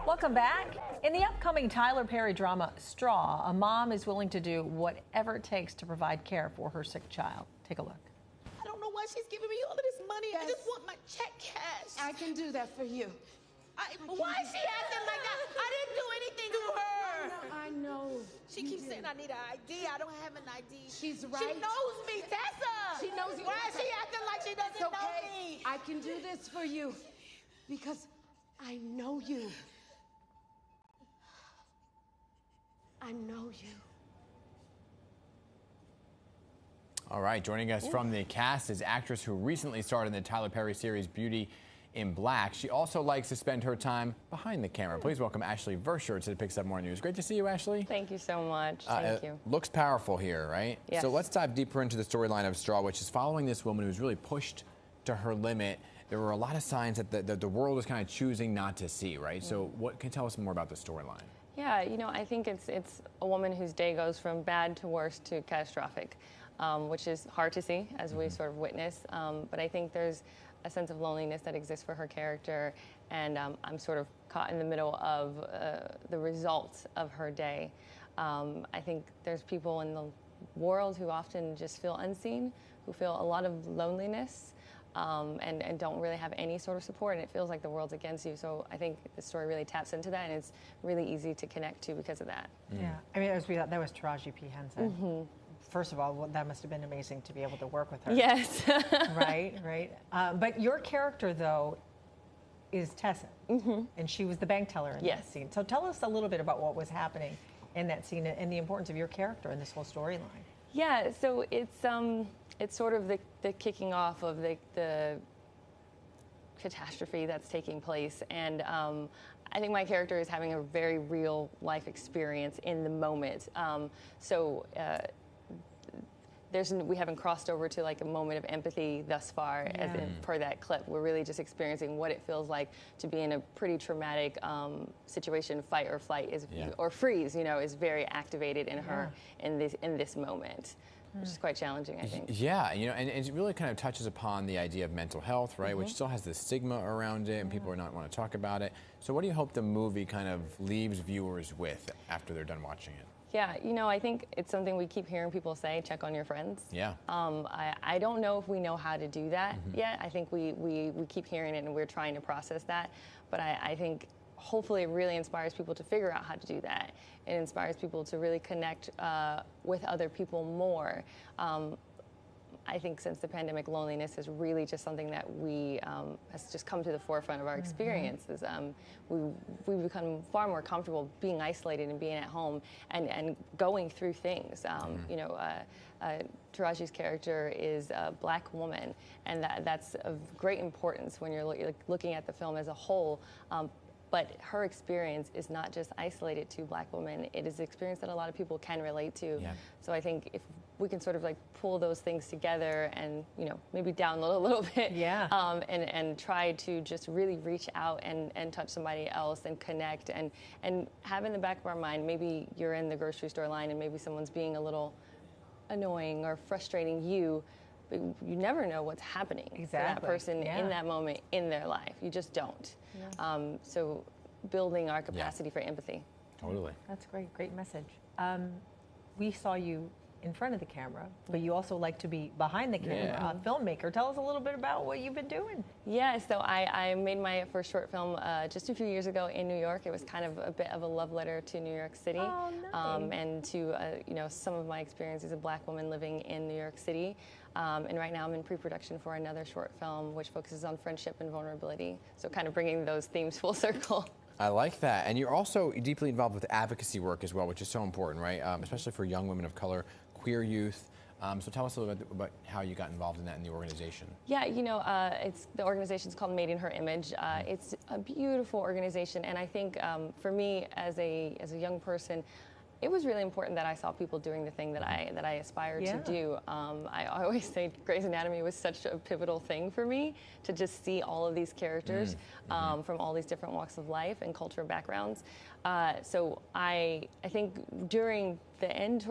Welcome back. In the upcoming Tyler Perry drama Straw, a mom is willing to do whatever it takes to provide care for her sick child. Take a look. I don't know why she's giving me all of this money. I just want my check cashed. I can do that for you. Why is she acting like that? I didn't do anything to her. I know. She keeps saying I need an ID. I don't have an ID. She's right. She knows me, Tessa. She knows you. Why is she acting like she doesn't know me? I can do this for you because I know you. I know you. All right, joining us from the cast is actress who recently starred in the Tyler Perry series Beauty in Black. She also likes to spend her time behind the camera. Please welcome Ashley Versher to the Picks Up More News. Great to see you, Ashley. Thank you so much. Thank you. Looks powerful here, right? Yes. So let's dive deeper into the storyline of Straw, which is following this woman who's really pushed to her limit. There were a lot of signs that the world was kind of choosing not to see, right? So what can you tell us more about the storyline? Yeah, you know, I think it's a woman whose day goes from bad to worse to catastrophic, which is hard to see as we sort of witness. But I think there's a sense of loneliness that exists for her character, and I'm sort of caught in the middle of the results of her day. I think there's people in the world who often just feel unseen, who feel a lot of loneliness. And don't really have any sort of support, and it feels like the world's against you. So I think the story really taps into that, and it's really easy to connect to because of that. Yeah, I mean, that was Taraji P. Henson. First of all, that must have been amazing to be able to work with her. Yes. Right. But your character, though, is Tessa, and she was the bank teller in that scene. So tell us a little bit about what was happening in that scene and the importance of your character in this whole storyline. Yeah, so it's sort of the kicking off of the catastrophe that's taking place, and I think my character is having a very real life experience in the moment. We haven't crossed over to like a moment of empathy thus far, as per that clip. We're really just experiencing what it feels like to be in a pretty traumatic situation. Fight or flight or freeze, is very activated in her in this moment, which is quite challenging, I think. Yeah, and it really kind of touches upon the idea of mental health, right, which still has this stigma around it, and people are not want to talk about it. So what do you hope the movie kind of leaves viewers with after they're done watching it? Yeah, I think it's something we keep hearing people say, check on your friends. Yeah. I don't know if we know how to do that yet. I think we keep hearing it, and we're trying to process that. But I think hopefully it really inspires people to figure out how to do that. It inspires people to really connect with other people more. I think since the pandemic, loneliness is really just something that has just come to the forefront of our experiences. We've become far more comfortable being isolated and being at home and going through things. Taraji's character is a Black woman, and that's of great importance when you're looking at the film as a whole. But her experience is not just isolated to Black women. It is an experience that a lot of people can relate to. Yeah. So I think if we can sort of pull those things together and, maybe download a little bit. Yeah. And try to just really reach out and touch somebody else and connect and have in the back of our mind, maybe you're in the grocery store line and maybe someone's being a little annoying or frustrating you. But you never know what's happening for that person in that moment in their life. You just don't. Yeah. So building our capacity for empathy. Totally. That's great message. We saw you in front of the camera, but you also like to be behind the camera. Filmmaker, tell us a little bit about what you've been doing. Yeah, so I made my first short film just a few years ago in New York. It was kind of a bit of a love letter to New York City, and to some of my experience as a Black woman living in New York City. And right now I'm in pre-production for another short film which focuses on friendship and vulnerability. So kind of bringing those themes full circle. I like that. And you're also deeply involved with advocacy work as well, which is so important, right? Especially for young women of color, queer youth. So tell us a little bit about how you got involved in that in the organization. Yeah, the organization's called Made in Her Image. It's a beautiful organization, and I think for me as a young person, it was really important that I saw people doing the thing that I aspired to do. I always say Grey's Anatomy was such a pivotal thing for me, to just see all of these characters from all these different walks of life and cultural backgrounds. So I think towards the end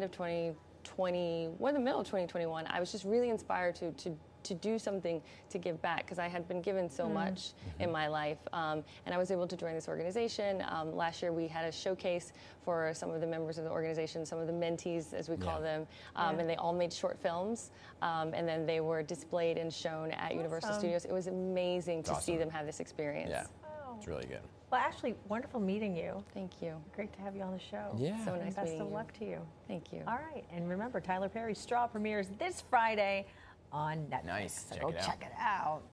of 2020, the middle of 2021, I was just really inspired to to do something to give back, because I had been given so much in my life, and I was able to join this organization. Last year we had a showcase for some of the members of the organization, some of the mentees as we call them, and they all made short films, and then they were displayed and shown at Universal Studios. It was amazing to see them have this experience. Yeah, it's really good. Well, Ashley, wonderful meeting you. Thank you. Great to have you on the show. Yeah. So And nice best meeting of you. luck to you. Thank you. All right, and remember, Tyler Perry's Straw premieres this Friday on Netflix. Nice. So Check go it out. check it out.